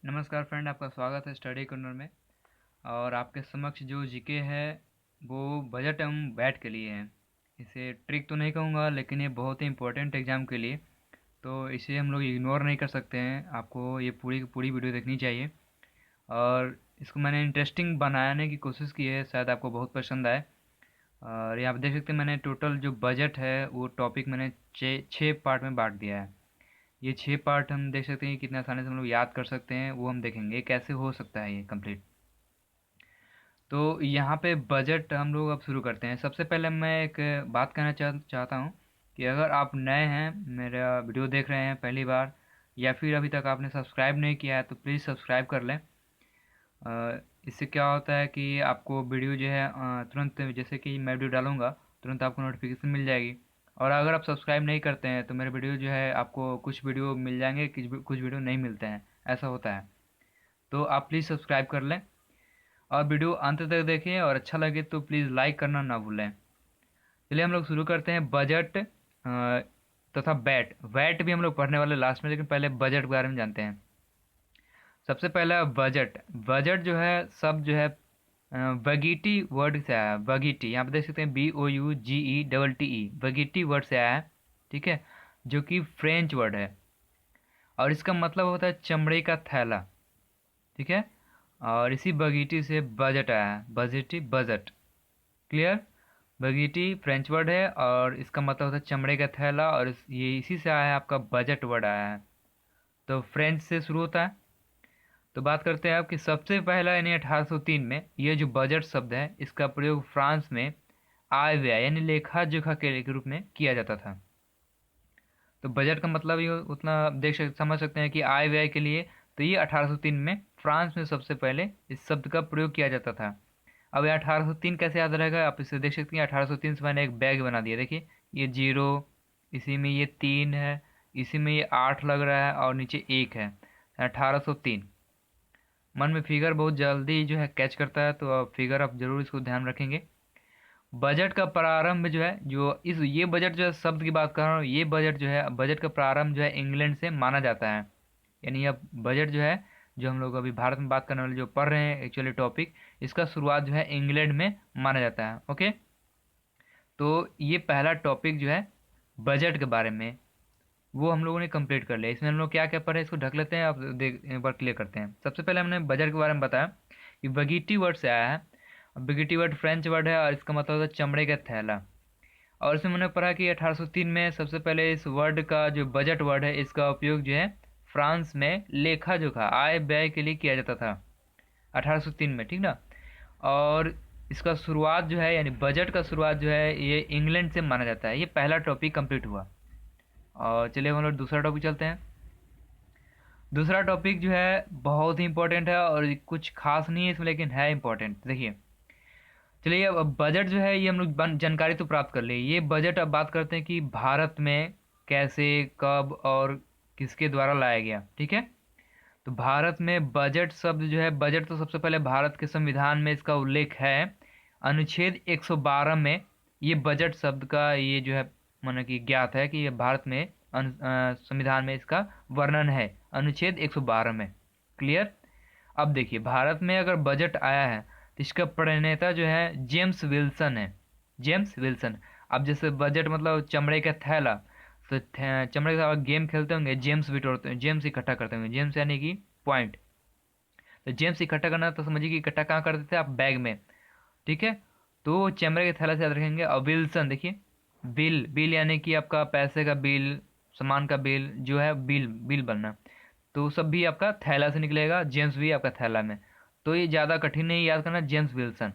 नमस्कार फ्रेंड, आपका स्वागत है स्टडी कॉर्नर में। और आपके समक्ष जो जीके है वो बजट एवं वैट के लिए है। इसे ट्रिक तो नहीं कहूँगा, लेकिन ये बहुत ही इंपॉर्टेंट एग्ज़ाम के लिए, तो इसे हम लोग इग्नोर नहीं कर सकते हैं। आपको ये पूरी की पूरी वीडियो देखनी चाहिए। और इसको मैंने इंटरेस्टिंग बनाने की कोशिश की है, शायद आपको बहुत पसंद आए। और यहाँ आप देख सकते हैं, मैंने टोटल जो बजट है वो टॉपिक मैंने छः पार्ट में बांट दिया है। ये 6 पार्ट हम देख सकते हैं कि कितने आसानी से हम लोग याद कर सकते हैं, वो हम देखेंगे कैसे हो सकता है ये कंप्लीट। तो यहाँ पे बजट हम लोग अब शुरू करते हैं। सबसे पहले मैं एक बात कहना चाहता हूँ कि अगर आप नए हैं, मेरा वीडियो देख रहे हैं पहली बार, या फिर अभी तक आपने सब्सक्राइब नहीं किया है, तो प्लीज़ सब्सक्राइब कर लें। इससे क्या होता है कि आपको वीडियो जो है तुरंत, जैसे कि मैं वीडियो डालूंगा तुरंत आपको नोटिफिकेशन मिल जाएगी। और अगर आप सब्सक्राइब नहीं करते हैं तो मेरे वीडियो जो है आपको कुछ वीडियो मिल जाएंगे, कुछ वीडियो नहीं मिलते हैं, ऐसा होता है। तो आप प्लीज़ सब्सक्राइब कर लें और वीडियो अंत तक देखें, और अच्छा लगे तो प्लीज़ लाइक करना ना भूलें। चलिए हम लोग शुरू करते हैं। बजट तथा बैट वैट भी हम लोग पढ़ने वाले लास्ट में, लेकिन पहले बजट के बारे में जानते हैं। सबसे पहला बजट। बजट जो है सब जो है बगीटी वर्ड से आया है। बगीटी, यहाँ पे देख सकते हैं BOUGETTE, बगीटी वर्ड से आया है। ठीक है, जो कि फ्रेंच वर्ड है, और इसका मतलब होता है चमड़े का थैला। ठीक है, और इसी बगीटी से बजट आया है, बजटी बजट। क्लियर। बगीटी फ्रेंच वर्ड है और इसका मतलब होता है चमड़े का थैला, और ये इसी से आया है, आपका बजट वर्ड आया है। तो फ्रेंच से शुरू होता है। तो बात करते हैं आप कि सबसे पहला यानी 1803 में ये जो बजट शब्द है, इसका प्रयोग फ्रांस में आय व्यय यानी लेखा जोखा के रूप में किया जाता था। तो बजट का मतलब ये उतना आप समझ सकते हैं कि आय व्यय के लिए। तो ये 1803 में फ्रांस में सबसे पहले इस शब्द का प्रयोग किया जाता था। अब ये 1803 कैसे याद रहेगा, आप इसे देख सकते हैं। 1803 से मैंने एक बैग बना दिया, देखिए ये जीरो, इसी में ये 3 है, इसी में ये 8 लग रहा है, और नीचे 1 है। 1803 मन में फिगर बहुत जल्दी जो है कैच करता है, तो आप फिगर आप जरूर इसको ध्यान रखेंगे। बजट का प्रारंभ जो है, जो इस ये बजट जो है शब्द की बात कर रहा हूँ, ये बजट जो है, बजट का प्रारंभ जो है इंग्लैंड से माना जाता है। यानी अब बजट जो है, जो हम लोग अभी भारत में बात करने वाले जो पढ़ रहे हैं एक्चुअली टॉपिक, इसका शुरुआत जो है इंग्लैंड में माना जाता है। ओके, तो ये पहला टॉपिक जो है बजट के बारे में, वो हम लोगों ने कंप्लीट कर लिया। इसमें हम लोग क्या क्या पढ़े, इसको ढक लेते हैं, आप देख एक बार क्लियर करते हैं। सबसे पहले हमने बजट के बारे में बताया कि बगीटी वर्ड से आया है। बगीटी वर्ड फ्रेंच वर्ड है और इसका मतलब होता है चमड़े का थैला। और इसमें मैंने पढ़ा कि 1803 में सबसे पहले इस वर्ड का, जो बजट वर्ड है, इसका उपयोग जो है फ्रांस में लेखा जोखा आय व्यय के लिए किया जाता था 1803 में। ठीक ना। और इसका शुरुआत जो है, यानी बजट का शुरुआत जो है, ये इंग्लैंड से माना जाता है। ये पहला टॉपिक कंप्लीट हुआ। और चलिए हम लोग दूसरा टॉपिक चलते हैं। दूसरा टॉपिक जो है बहुत ही इंपॉर्टेंट है, और कुछ खास नहीं है इसमें, लेकिन है इंपॉर्टेंट। देखिए, चलिए अब बजट जो है, ये हम लोग जानकारी तो प्राप्त कर ली। ये बजट, अब बात करते हैं कि भारत में कैसे, कब और किसके द्वारा लाया गया। ठीक है, तो भारत में बजट शब्द जो है, बजट तो सबसे पहले भारत के संविधान में इसका उल्लेख है। अनुच्छेद 112 में ये बजट शब्द का ये जो है, माना कि ज्ञात है कि ये भारत में संविधान में इसका वर्णन है अनुच्छेद 112 में। क्लियर। अब देखिए, भारत में अगर बजट आया है तो इसका प्रणेता जो है जेम्स विल्सन है। James Wilson. अब जैसे बजट मतलब चमड़े का थैला, तो चमड़े का गेम खेलते होंगे, जेम्स बिटोरते हैं, जेम्स इकट्ठा करते होंगे, जेम्स यानी कि पॉइंट। तो जेम्स इकट्ठा करना, तो समझिए कि इकट्ठा कहाँ करते थे आप, बैग में। ठीक है, तो चमड़े के थैला से याद रखेंगे। और विल्सन, देखिए बिल, बिल यानी कि आपका पैसे का बिल, सामान का बिल जो है, बिल बिल बनना, तो सब भी आपका थैला से निकलेगा, जेम्स भी आपका थैला में। तो ये ज़्यादा कठिन नहीं याद करना, जेम्स विल्सन।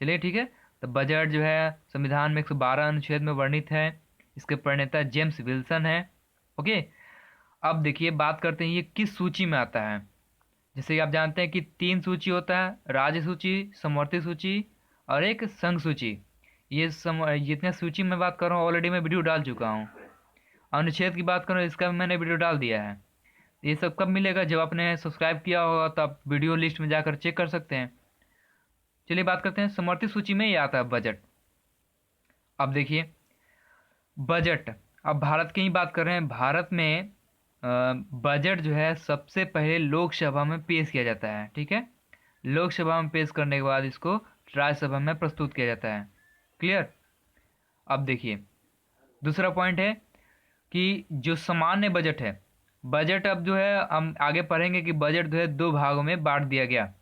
चलिए ठीक है। तो बजट जो है संविधान में 112 अनुच्छेद में वर्णित है। इसके प्रणेता जेम्स विल्सन है। ओके। अब देखिए, बात करते हैं ये किस सूची में आता है। जैसे कि आप जानते हैं कि 3 सूची होता है, राज्य सूची, समवर्ती सूची और एक संघ सूची। ये जितने सूची में बात कर रहा हूँ, ऑलरेडी मैं वीडियो डाल चुका हूँ। अनुच्छेद की बात करूँ, इसका भी मैंने वीडियो डाल दिया है। ये सब कब मिलेगा, जब आपने सब्सक्राइब किया होगा, तो आप वीडियो लिस्ट में जाकर चेक कर सकते हैं। चलिए बात करते हैं समवर्ती सूची में ये आता है बजट। अब देखिए, बजट, अब भारत की ही बात कर रहे हैं। भारत में बजट जो है सबसे पहले लोकसभा में पेश किया जाता है, ठीक है। लोकसभा में पेश करने के बाद इसको राज्यसभा में प्रस्तुत किया जाता है। क्लियर। अब देखिए दूसरा पॉइंट है कि जो सामान्य बजट है, बजट अब जो है हम आगे पढ़ेंगे कि बजट जो है दो भागों में बांट दिया गया,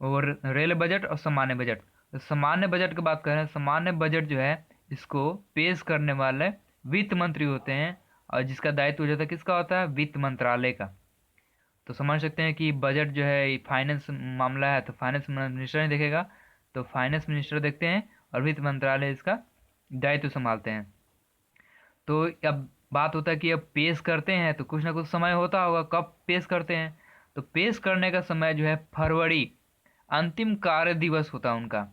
और रेल बजट और सामान्य बजट। तो सामान्य बजट की बात करें, सामान्य बजट जो है इसको पेश करने वाले वित्त मंत्री होते हैं, और जिसका दायित्व हो जाता है किसका होता है, वित्त मंत्रालय का। तो समझ सकते हैं कि बजट जो है फाइनेंस मामला है तो फाइनेंस मिनिस्टर ही देखेगा, तो फाइनेंस मिनिस्टर देखते हैं और वित्त मंत्रालय इसका दायित्व संभालते हैं। तो अब बात होता है कि अब पेश करते हैं तो कुछ ना कुछ समय होता होगा, कब पेश करते हैं, तो पेश करने का समय जो है फरवरी, अंतिम कार्य दिवस होता है उनका।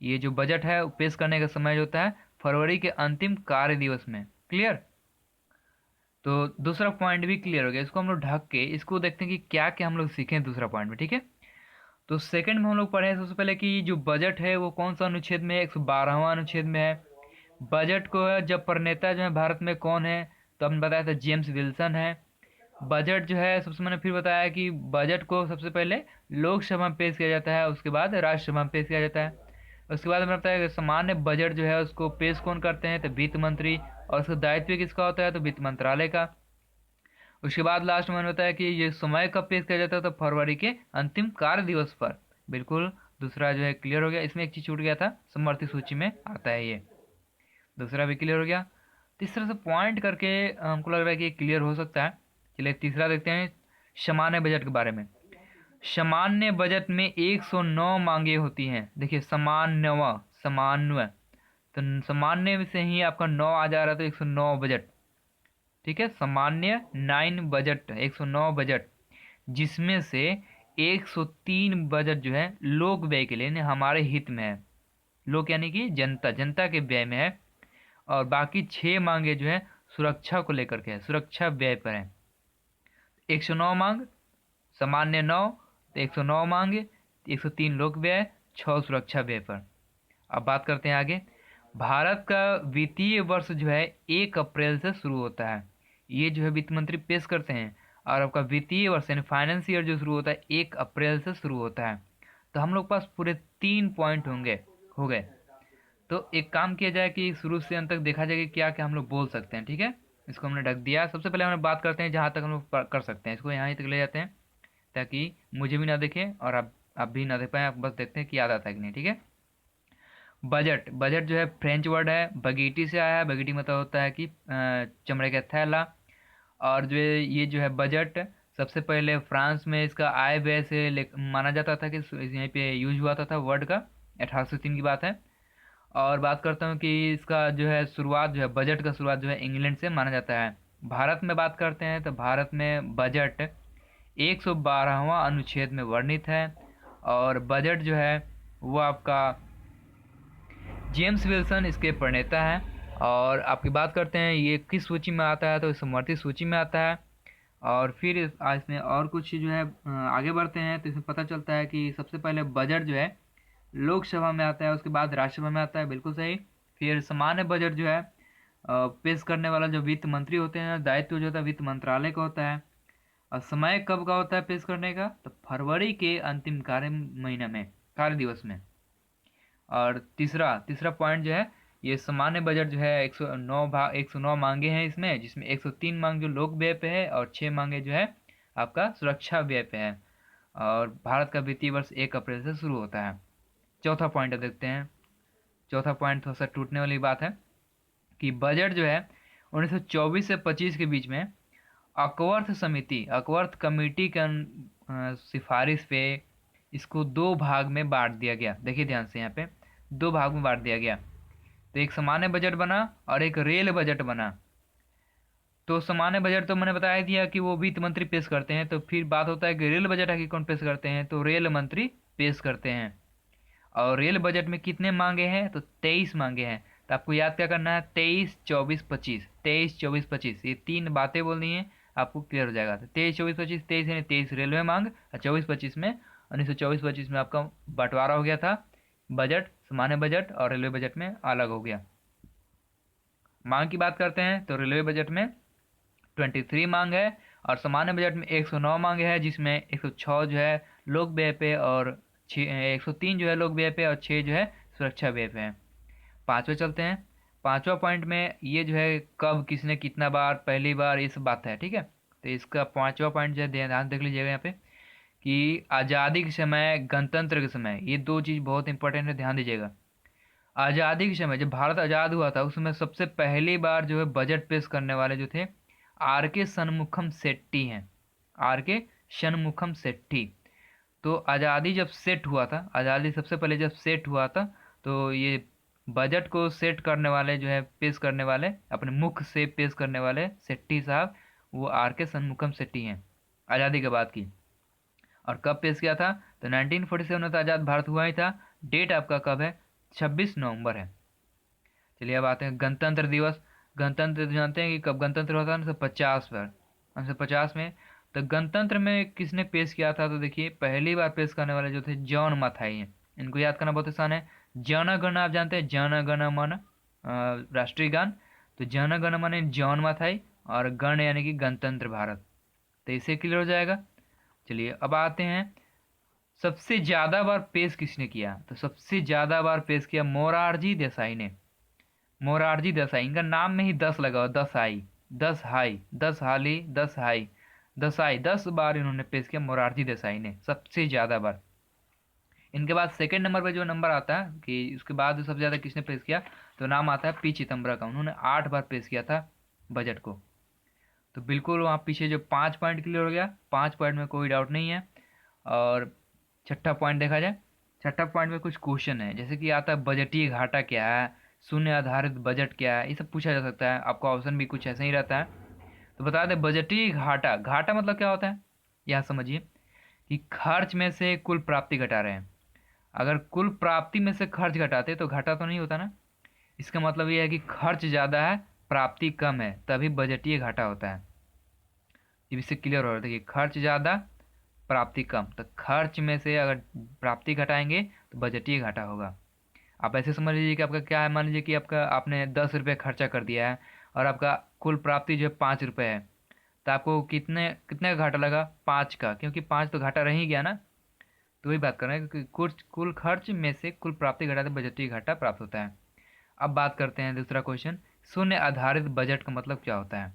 ये जो बजट है वो पेश करने का समय जो होता है फरवरी के अंतिम कार्य दिवस में। क्लियर। तो दूसरा पॉइंट भी क्लियर हो गया, इसको हम लोग ढक के इसको देखते हैं कि क्या क्या हम लोग सीखें दूसरा पॉइंट में, ठीक है। तो सेकंड में हम लोग पढ़े सबसे पहले कि जो बजट है वो कौन सा अनुच्छेद में है, 112वां अनुच्छेद में है। बजट को जब प्रणेता जो है भारत में कौन है, तो हमने बताया था जेम्स विल्सन है। बजट जो है सबसे मैंने फिर बताया कि बजट को सबसे पहले लोकसभा में पेश किया जाता है, उसके बाद राज्यसभा में पेश किया जाता है। उसके बाद हमने बताया कि सामान्य बजट जो है उसको पेश कौन करते हैं, तो वित्त मंत्री, और उसका दायित्व किसका होता है, तो वित्त मंत्रालय का। उसके बाद लास्ट में मैंने बताया कि ये समय कब पेश किया जाता है, तो फरवरी के अंतिम कार्य दिवस पर। बिल्कुल दूसरा जो है क्लियर हो गया। इसमें एक चीज छूट गया था, समवर्ती सूची में आता है ये, दूसरा भी क्लियर हो गया। तीसरा से पॉइंट करके हमको लग रहा है कि क्लियर हो सकता है। चलिए तीसरा देखते हैं सामान्य बजट के बारे में। सामान्य बजट में 109 मांगे होती हैं। देखिए सामान्य, सामान्य, तो सामान्य से ही आपका 9 आ जा रहा है, तो 109 बजट, ठीक है। सामान्य 9 बजट, 109 बजट, जिसमें से 103 बजट जो है लोक व्यय के लिए, यानी हमारे हित में है। लोक यानी कि जनता, जनता के व्यय में है। और बाकी 6 मांगे जो है सुरक्षा को लेकर के है, सुरक्षा व्यय पर है। 109 मांग, सामान्य 9, तो 109 मांग, 103 लोक व्यय, 6 सुरक्षा व्यय पर। अब बात करते हैं आगे। भारत का वित्तीय वर्ष जो है 1 अप्रैल से शुरू होता है, ये जो है वित्त मंत्री पेश करते हैं। और आपका वित्तीय वर्ष यानी फाइनेंस ईयर जो शुरू होता है 1 अप्रैल से शुरू होता है। तो हम लोग पास पूरे 3 पॉइंट होंगे, हो गए। तो एक काम किया जाए कि शुरू से अंत तक देखा जाए कि क्या क्या हम लोग बोल सकते हैं, ठीक है। इसको हमने ढक दिया। सबसे पहले हम बात करते हैं जहाँ तक हम लोग कर सकते हैं, इसको यहाँ ही तक ले जाते हैं ताकि मुझे भी ना देखे और आप भी ना देख पाए, आप बस देखते हैं कि याद आता है कि नहीं, ठीक है। बजट, बजट जो है फ्रेंच वर्ड है, बगीटी से आया है। बगीटी मतलब होता है कि चमड़े का थैला। और जो ये जो है बजट सबसे पहले फ्रांस में इसका आय व्यय से माना जाता था कि यहीं पे यूज हुआ था वर्ड का, 1803 की बात है। और बात करता हूँ कि इसका जो है शुरुआत जो है बजट का शुरुआत जो है इंग्लैंड से माना जाता है। भारत में बात करते हैं तो भारत में बजट 112वां अनुच्छेद में वर्णित है। और बजट जो है वो आपका जेम्स विल्सन इसके प्रणेता हैं। और आपकी बात करते हैं ये किस सूची में आता है, तो समवर्ती सूची में आता है। और फिर इसमें और कुछ जो है आगे बढ़ते हैं तो इसमें पता चलता है कि सबसे पहले बजट जो है लोकसभा में आता है, उसके बाद राज्यसभा में आता है, बिल्कुल सही। फिर सामान्य बजट जो है पेश करने वाला जो वित्त मंत्री होते हैं, दायित्व जो होता है वित्त मंत्रालय का होता है। और समय कब का होता है पेश करने का, तो फरवरी के अंतिम कार्य महीने में, कार्य दिवस में। और तीसरा तीसरा पॉइंट जो है ये सामान्य बजट जो है 109 मांगे हैं इसमें, जिसमें 103 मांग जो लोक व्यय पे है और 6 मांगे जो है आपका सुरक्षा व्यय पे है। और भारत का वित्तीय वर्ष 1 अप्रैल से शुरू होता है। चौथा पॉइंट देखते हैं। चौथा पॉइंट थोड़ा सा टूटने वाली बात है कि बजट जो है 1924 से 25 के बीच में अकवर्थ समिति, अकवर्थ कमेटी के सिफारिश पे इसको 2 भाग में बांट दिया गया। देखिए ध्यान से, यहाँ पे 2 भाग में बांट दिया गया। तो एक सामान्य बजट बना और एक रेल बजट बना। तो सामान्य बजट तो मैंने बता दिया कि वो वित्त मंत्री पेश करते हैं। तो फिर बात होता है कि रेल बजट आखिर कौन पेश करते हैं, तो रेल मंत्री पेश करते हैं। और रेल बजट में कितने मांगे हैं, तो 23 मांगे हैं। तो आपको याद क्या करना है, 23, 24, 25, 23, 24, 25, ये 3 बातें बोलनी है, आपको क्लियर हो जाएगा। तो 23, 24, 25, 23 यानी 23 रेलवे मांग और 24, 25 में 1924-25 में आपका बंटवारा हो गया था। बजट सामान्य बजट और रेलवे बजट में अलग हो गया। मांग की बात करते हैं तो रेलवे बजट में 23 मांग है, और सामान्य बजट में 109 मांगे है, जिसमें 106 जो है लोक व्यय पे और 103 जो है लोक व्यय पे और 6 जो है सुरक्षा व्यय पे है। पांचवे चलते हैं। पांचवा पॉइंट में ये जो है कब किसने कितना बार पहली बार ये सब बात है, ठीक है। तो इसका पांचवा पॉइंट जो है ध्यान देख लीजिएगा यहाँ पे कि आज़ादी के समय, गणतंत्र के समय, ये दो चीज़ बहुत इंपॉर्टेंट है, ध्यान दीजिएगा। आज़ादी के समय जब भारत आज़ाद हुआ था, उस समय सबसे पहली बार जो है बजट पेश करने वाले जो थे आर के शनमुखम शेट्टी हैं। आर के शनमुखम शेट्टी। तो आज़ादी जब सेट हुआ था, आज़ादी सबसे पहले जब सेट हुआ था, तो ये बजट को सेट करने वाले जो है पेश करने वाले, अपने मुख से पेश करने वाले शेट्टी साहब, वो आर के शनमुखम शेट्टी हैं, आज़ादी के बाद की। और कब पेश किया था? तो 1947 में तो आज़ाद भारत हुआ ही था। डेट आपका कब है? 26 नवंबर है। चलिए अब आते हैं गणतंत्र दिवस। गणतंत्र तो जानते हैं कि कब गणतंत्र होता है ना, 1950 पर, 1950 में। तो गणतंत्र में किसने पेश किया था? तो देखिए पहली बार पेश करने वाले जो थे जॉन मथाई हैं। इनको याद करना बहुत आसान है। जन गण आप जानते हैं, जन गण मन राष्ट्रीय गान। तो जन गण मन जॉन मथाई, और गण यानी कि गणतंत्र भारत। तो इसे क्लियर हो जाएगा। चलिए अब आते हैं सबसे ज्यादा बार पेश किसने किया? तो सबसे ज्यादा बार पेश किया मोरारजी देसाई ने। मोरारजी देसाई, इनका नाम में ही 10 लगा हुआ, 10 आई, 10 हाई, 10 हाली, 10 हाई, 10 आई, 10 बार इन्होंने पेश किया मोरारजी देसाई ने, सबसे ज्यादा बार। इनके बाद सेकंड नंबर पे जो नंबर आता है कि उसके बाद सबसे ज्यादा किसने पेश किया, तो नाम आता है पी चिदम्बरम का। उन्होंने 8 बार पेश किया था बजट को। तो बिल्कुल वहाँ पीछे जो 5 पॉइंट क्लियर हो गया, 5 पॉइंट में कोई डाउट नहीं है। और छठा पॉइंट देखा जाए, छठा पॉइंट में कुछ क्वेश्चन है, जैसे कि आता है बजटीय घाटा क्या है, शून्य आधारित बजट क्या है, ये सब पूछा जा सकता है। आपका ऑप्शन भी कुछ ऐसा ही रहता है। तो बता दें बजटीय घाटा, घाटा मतलब क्या होता है, यहाँ समझिए कि खर्च में से कुल प्राप्ति घटा रहे हैं। अगर कुल प्राप्ति में से खर्च घटाते तो घाटा तो नहीं होता ना। इसका मतलब ये है कि खर्च ज़्यादा है, प्राप्ति कम है, तभी बजटीय घाटा होता है। जब इससे क्लियर हो रहा है, देखिए खर्च ज़्यादा प्राप्ति कम, तो खर्च में से अगर प्राप्ति घटाएंगे तो बजटीय घाटा होगा। आप ऐसे समझ लीजिए कि आपका क्या है, मान लीजिए कि आपका आपने 10 रुपये खर्चा कर दिया है, और आपका कुल प्राप्ति जो है 5 रुपये है, तो आपको कितने कितने का घाटा लगा? 5 का, क्योंकि 5 तो घाटा रह ही गया ना। तो वही बात कर रहे हैं कि कुल खर्च में से कुल प्राप्ति घटाते बजटीय घाटा प्राप्त होता है। अब बात करते हैं दूसरा क्वेश्चन, शून्य आधारित बजट का मतलब क्या होता है?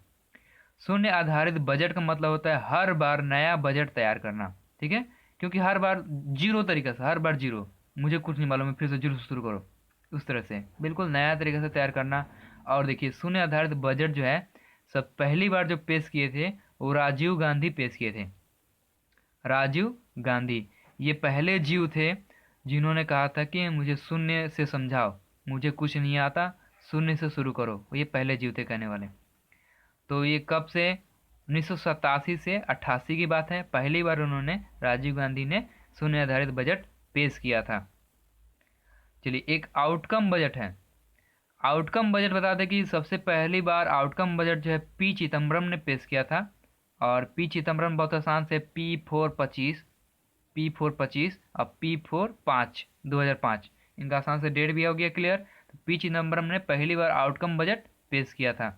शून्य आधारित बजट का मतलब होता है हर बार नया बजट तैयार करना, ठीक है। क्योंकि हर बार जीरो तरीके से, हर बार जीरो, मुझे कुछ नहीं मालूम है, फिर से जीरो से शुरू करो, उस तरह से बिल्कुल नया तरीके से तैयार करना। और देखिए शून्य आधारित बजट जो है सब पहली बार जो पेश किए थे वो राजीव गांधी पेश किए थे। राजीव गांधी ये पहले जीव थे जिन्होंने कहा था कि मुझे शून्य से समझाओ, मुझे कुछ नहीं आता, शून्य से शुरू करो। ये पहले जीव थे कहने वाले। तो ये कब से? 1987 से 88 की बात है, पहली बार उन्होंने, राजीव गांधी ने शून्य आधारित बजट पेश किया था। चलिए एक आउटकम बजट है। आउटकम बजट बता दें कि सबसे पहली बार आउटकम बजट जो है पी चिदम्बरम ने पेश किया था। और पी चिदम्बरम बहुत आसान से P425, P425 और P45 2005, इनका आसान से डेट भी हो गया क्लियर। तो पी चिदम्बरम ने पहली बार आउटकम बजट पेश किया था।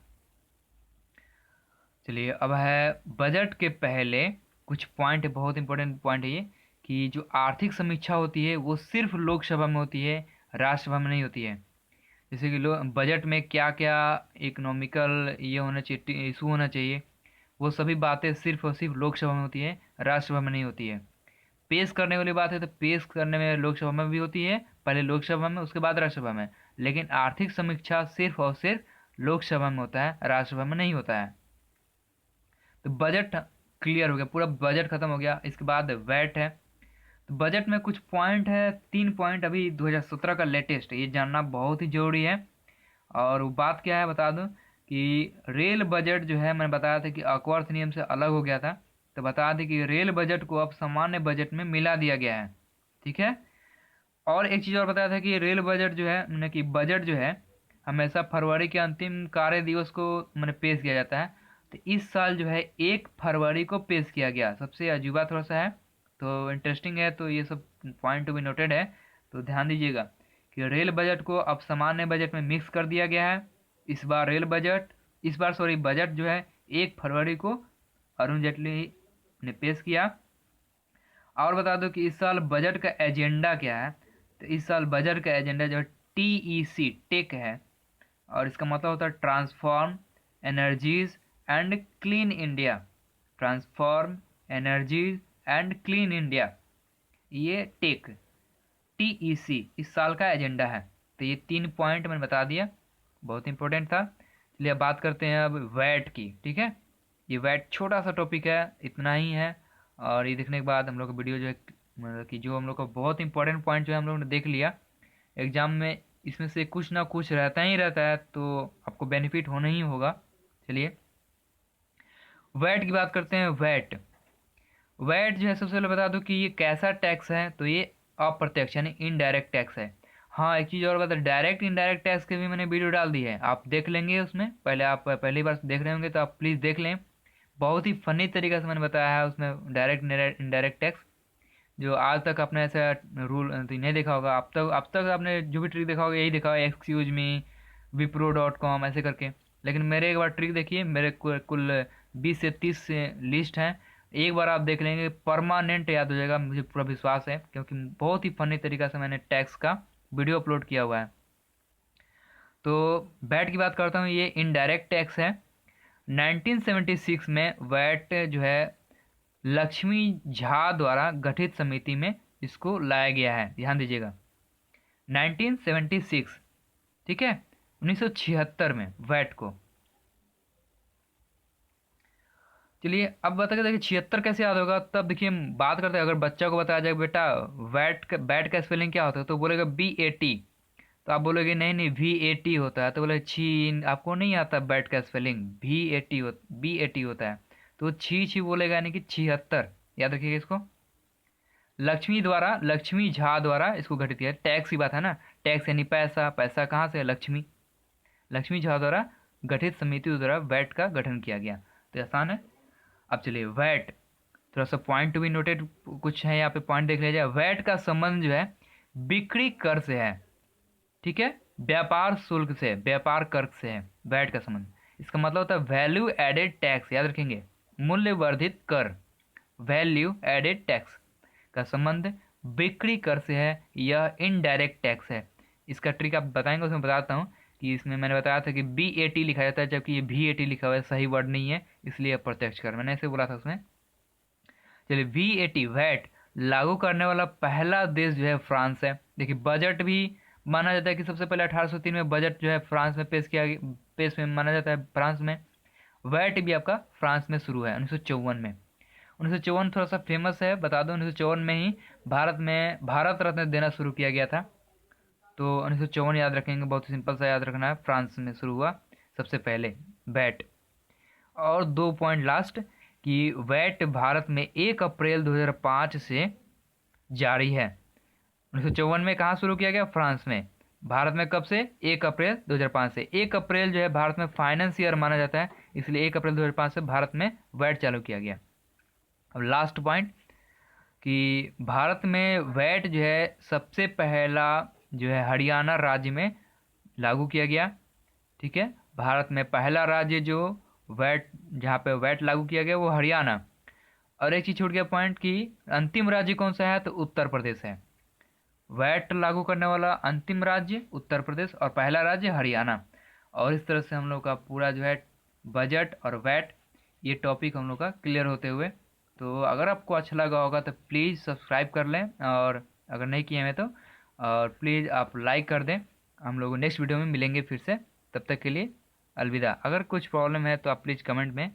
चलिए अब है बजट के पहले कुछ पॉइंट, बहुत इंपॉर्टेंट पॉइंट है ये, कि जो आर्थिक समीक्षा होती है वो सिर्फ लोकसभा में होती है, राज्यसभा में नहीं होती है। जैसे कि बजट में क्या क्या इकोनॉमिकल ये होना चाहिए, इशू होना चाहिए, वो सभी बातें सिर्फ और सिर्फ लोकसभा में होती है, राज्यसभा में नहीं होती है। पेश करने वाली बात है तो पेश करने में लोकसभा में भी होती है, पहले लोकसभा में उसके बाद राज्यसभा में। लेकिन आर्थिक समीक्षा सिर्फ और सिर्फ लोकसभा में होता है, राज्यसभा में नहीं होता है। तो बजट क्लियर हो गया, पूरा बजट खत्म हो गया। इसके बाद वैट है। तो बजट में कुछ पॉइंट है, 3 पॉइंट अभी 2017 का लेटेस्ट, ये जानना बहुत ही जरूरी है। और वो बात क्या है बता दूं कि रेल बजट जो है, मैंने बताया था कि अकवर्थ नियम से अलग हो गया था। तो बता दें कि रेल बजट को अब सामान्य बजट में मिला दिया गया है, ठीक है। और एक चीज़ और बताया था कि रेल बजट जो है, मैंने कि बजट जो है हमेशा फरवरी के अंतिम कार्य दिवस को मैंने पेश किया जाता है। तो इस साल जो है 1 फरवरी को पेश किया गया, सबसे अजूबा थोड़ा सा है, तो इंटरेस्टिंग है। तो ये सब पॉइंट टू बी नोटेड है, तो ध्यान दीजिएगा कि रेल बजट को अब सामान्य बजट में मिक्स कर दिया गया है। इस बार रेल बजट, इस बार सॉरी बजट जो है 1 फरवरी को अरुण जेटली ने पेश किया। और बता दो कि इस साल बजट का एजेंडा क्या है। तो इस साल बजट का एजेंडा जो है TEC टेक है, और इसका मतलब होता है transform energies and clean India. Transform energies and clean India, ये टेक TEC इस साल का एजेंडा है। तो ये 3 पॉइंट मैंने बता दिया, बहुत इंपॉर्टेंट था। चलिए अब बात करते हैं अब वैट की। ठीक है, ये वैट छोटा सा टॉपिक है, इतना ही है। और ये देखने के बाद हम लोग का वीडियो जो है, मतलब कि जो हम लोग का बहुत इंपॉर्टेंट पॉइंट जो है हम लोग ने देख लिया। एग्जाम में इसमें से कुछ ना कुछ रहता ही रहता है, तो आपको बेनिफिट होना ही होगा। चलिए वैट की बात करते हैं। वैट वैट जो है सबसे पहले बता दूं कि ये कैसा टैक्स है। तो ये अप्रत्यक्ष यानी इनडायरेक्ट टैक्स है। हाँ, एक चीज़ और बता, डायरेक्ट इनडायरेक्ट टैक्स के भी मैंने वीडियो डाल दी है, आप देख लेंगे उसमें। पहले आप पहली बार देख रहे होंगे तो आप प्लीज़ देख लें, बहुत ही फनी तरीके से मैंने बताया है उसमें डायरेक्ट इनडायरेक्ट टैक्स। जो आज तक आपने ऐसा रूल तो नहीं देखा होगा। अब तक आपने जो भी ट्रिक देखा होगा यही देखा होगा, एक्सक्यूज मी, wipro.com ऐसे करके। लेकिन मेरे एक बार ट्रिक देखिए, मेरे कुल 20 से 30 से लिस्ट हैं। एक बार आप देख लेंगे परमानेंट याद हो जाएगा, मुझे पूरा विश्वास है, क्योंकि बहुत ही फनी तरीका से मैंने टैक्स का वीडियो अपलोड किया हुआ है। तो वैट की बात करता हूँ, ये इनडायरेक्ट टैक्स है। 1976 में वैट जो है लक्ष्मी झा द्वारा गठित समिति में इसको लाया गया है, ध्यान दीजिएगा। 1976, ठीक है, 1976 में वैट को। चलिए अब बताइए, देखिए 76 कैसे याद होगा। तब देखिए बात करते हैं, अगर बच्चा को बताया जाए बेटा वैट का स्पेलिंग क्या होता है, तो बोलेगा BAT। तो आप बोलोगे नहीं नहीं VAT होता है, तो बोले छी, आपको नहीं आता बैट का स्पेलिंग, BAT होता है। तो छी छी बोलेगा, यानी कि 76, याद रखिएगा इसको। लक्ष्मी झा द्वारा इसको गठित किया। टैक्स की बात है ना, टैक्स यानी पैसा, पैसा कहाँ से है, लक्ष्मी। लक्ष्मी झा द्वारा गठित समिति द्वारा वैट का गठन किया गया। तो आसान है। अब चलिए वैट, थोड़ा सा पॉइंट टू बी नोटेड कुछ है यहाँ पे, पॉइंट देख लीजिए। वैट का संबंध जो है बिक्री कर से है, ठीक है, व्यापार शुल्क से, व्यापार कर से है वैट का संबंध। इसका मतलब होता है वैल्यू एडेड टैक्स, याद रखेंगे, मूल्य वर्धित कर। वैल्यू एडेड टैक्स का संबंध बिक्री कर से है, यह इनडायरेक्ट टैक्स है। इसका ट्रिक आप बताएंगे, उसमें बताता हूँ कि इसमें मैंने बताया था कि BAT लिखा जाता है, जबकि ये VAT लिखा हुआ है, सही वर्ड नहीं है, इसलिए अप्रत्यक्ष कर मैंने ऐसे बोला था उसमें। चलिए VAT वैट लागू करने वाला पहला देश जो है फ्रांस है। देखिए बजट भी माना जाता है कि सबसे पहले 1803 में बजट जो है फ्रांस में पेश में माना जाता है फ्रांस में। वैट भी आपका फ्रांस में शुरू है 1954 में। 1954 थोड़ा सा फेमस है, बता दो 1954 में ही भारत रत्न देना शुरू किया गया था। तो 1954 याद रखेंगे, बहुत ही सिंपल सा याद रखना है, फ्रांस में शुरू हुआ सबसे पहले वैट। और 2 पॉइंट लास्ट कि वैट भारत में 1 अप्रैल 2005 से जारी है। 1954 में कहाँ शुरू किया गया, फ्रांस में। भारत में कब से, 1 अप्रैल 2005 से। 1 अप्रैल जो है भारत में फाइनेंस ईयर माना जाता है, इसलिए 1 अप्रैल 2005 से भारत में वैट चालू किया गया। अब लास्ट पॉइंट कि भारत में वैट जो है सबसे पहला जो है हरियाणा राज्य में लागू किया गया, ठीक है। भारत में पहला राज्य जो वैट, जहाँ पे वैट लागू किया गया वो हरियाणा। और एक चीज़ छूट गया पॉइंट कि अंतिम राज्य कौन सा है, तो उत्तर प्रदेश है। वैट लागू करने वाला अंतिम राज्य उत्तर प्रदेश और पहला राज्य हरियाणा। और इस तरह से हम लोग का पूरा जो है बजट और वैट, ये टॉपिक हम लोग का क्लियर होते हुए। तो अगर आपको अच्छा लगा होगा तो प्लीज़ सब्सक्राइब कर लें, और अगर नहीं किए हैं तो और प्लीज़ आप लाइक कर दें। हम लोग नेक्स्ट वीडियो में मिलेंगे फिर से, तब तक के लिए अलविदा। अगर कुछ प्रॉब्लम है तो आप प्लीज़ कमेंट में